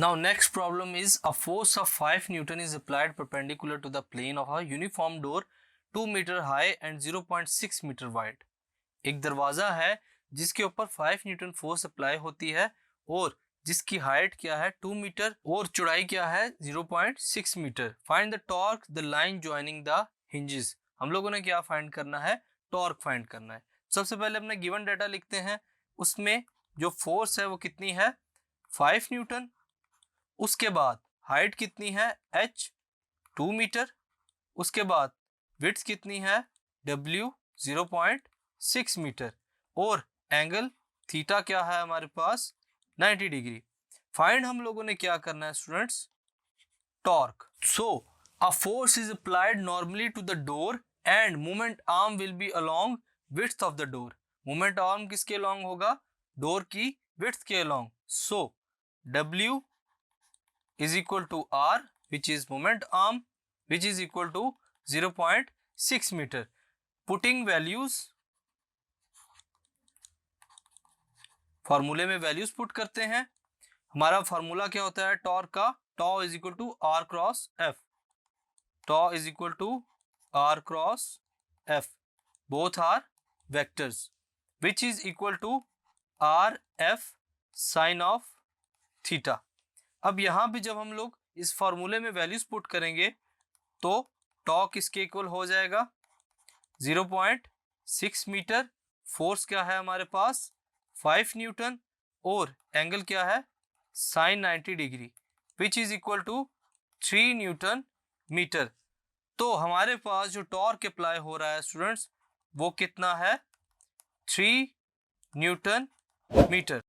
Now next problem is a force of 5 Newton is applied perpendicular to the plane of a uniform door 2 meter high and 0.6 meter wide. एक दरवाजा है जिसके ऊपर 5 Newton force apply होती है और जिसकी हाइट क्या है 2 मीटर और चौड़ाई क्या है 0.6 metre. Find the torque the line joining the hinges. हम लोगों ने क्या फाइंड करना है, टॉर्क फाइंड करना है. सबसे पहले अपने गिवन डाटा लिखते हैं. उसमें जो फोर्स है वो कितनी है 5 न्यूटन. उसके बाद हाइट कितनी है h 2 मीटर. उसके बाद विड्थ कितनी है w 0.6 मीटर और एंगल थीटा क्या है हमारे पास 90 डिग्री. फाइंड हम लोगों ने क्या करना है students, torque. So a force is applied normally to the door and movement arm will be along width of the door. Movement arm किसके अलोंग होगा, डोर की विड्थ के along. So w is equal to r which is moment arm which is equal to 0.6 meter. Putting values, फार्मूले में values put करते हैं. हमारा formula क्या होता है टॉर्क का, tau is equal to R cross F. Tau is equal to R cross F, both are vectors, which is equal to R F sine of theta. अब यहाँ पे जब हम लोग इस फॉर्मूले में वैल्यूज पुट करेंगे तो टॉ किसके इक्वल हो जाएगा 0.6 मीटर. फोर्स क्या है हमारे पास 5 न्यूटन और एंगल क्या है sine 90 degree which is equal to 3 newton metre. तो हमारे पास जो टॉर्क अप्लाई हो रहा है स्टूडेंट्स वो कितना है 3 न्यूटन मीटर.